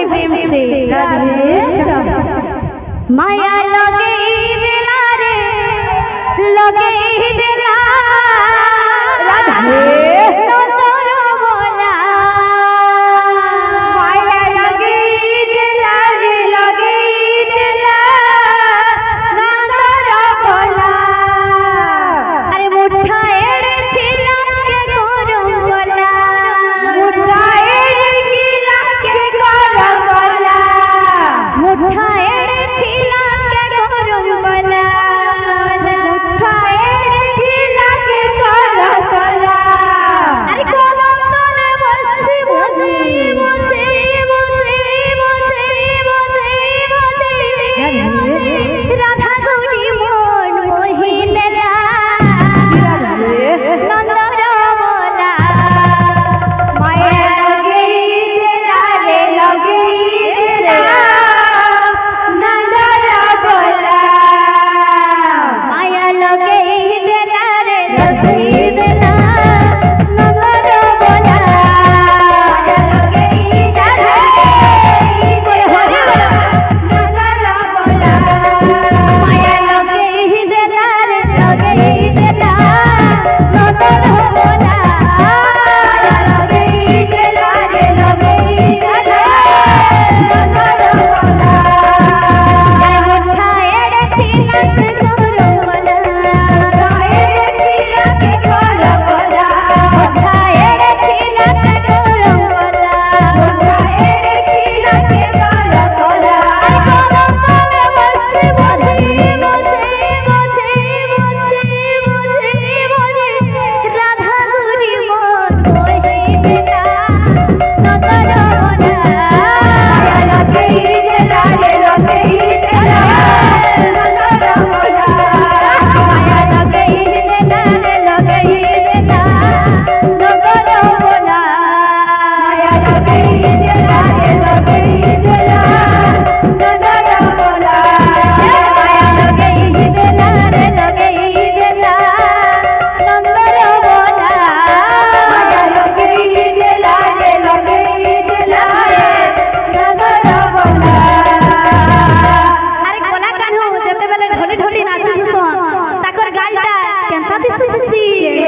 प्रेम से माया लगे दिला रे लगे दिला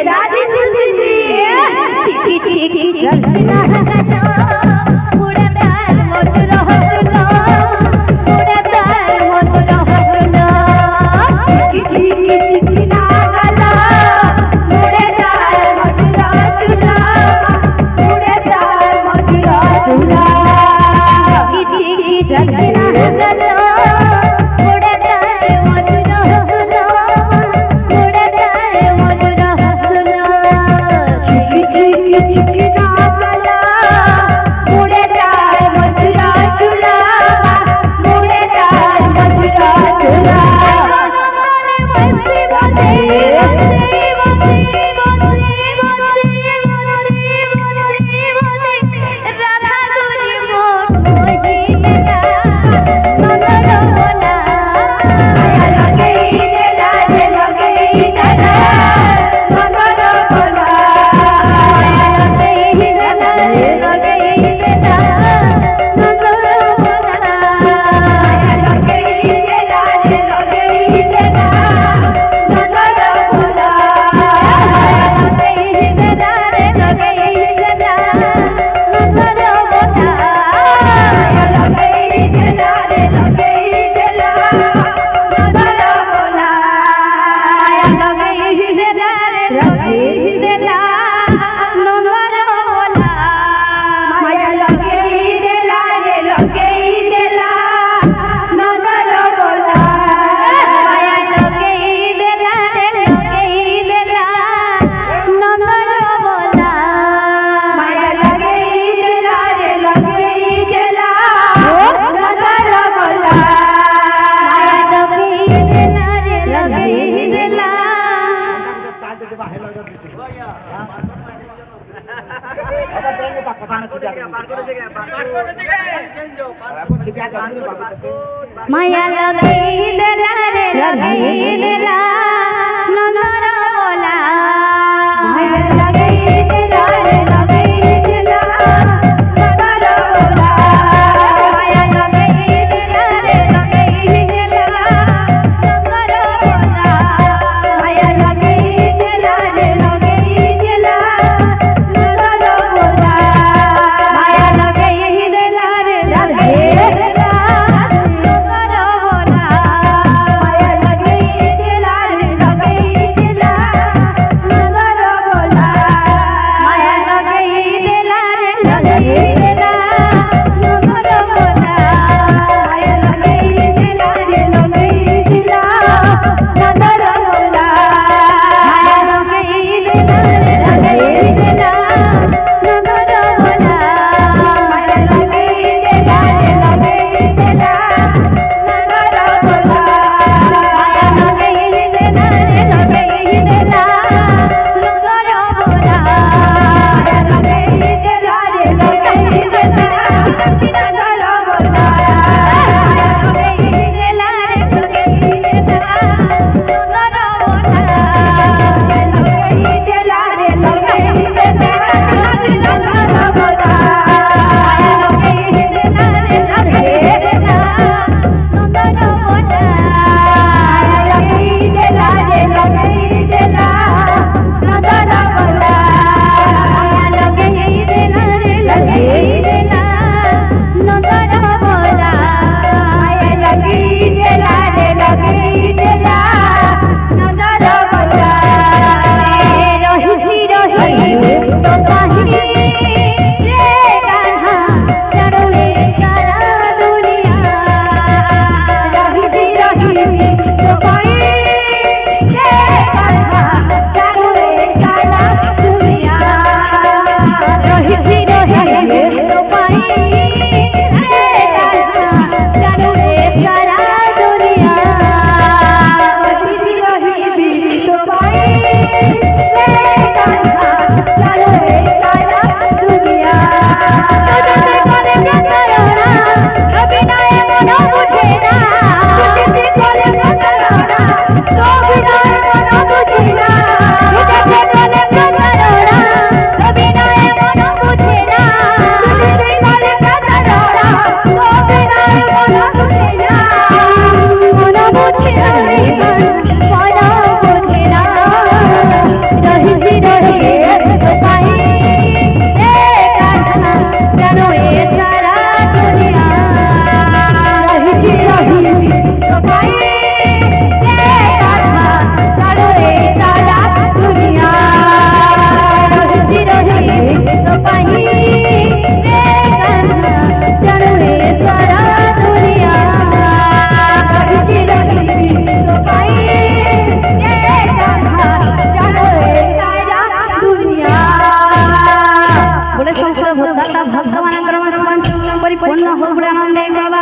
राधे माया लगी देला रे लगी देला नंदर बोला माया लगी देला रे लगी देला नंदर बोला जानो ये सारा दुनिया रही तो पाई ये कान्हा जानो ये सारा दुनिया रही तो पाई ये कान्हा जानो ये सारा दुनिया रही तो पाई ये कान्हा जानो ये सारा दुनिया तुझसे कोले प्रतारणा अभिनय मन बुझे ना तुझसे कोले प्रतारणा तो अभिनय मन बुझे ना तुझसे कोले प्रतारणा अभिनय मन बुझे ना तुझसे कोले प्रतारणा तो अभिनय मन बुझे ना मन बुझे ना रे मन बुझे ना रही तो पाई ये कान्हा जानो ये सारा दुनिया रही तो पाई ये कान्हा जानो ये सारा दुनिया रही तो पाई ये कान्हा जानो ये सारा दुनिया रही तो पाई ये कान्हा जानो ये सारा दुनिया बोले संस्कृत भगवान परिपूर्ण हो आनंदे बाबा।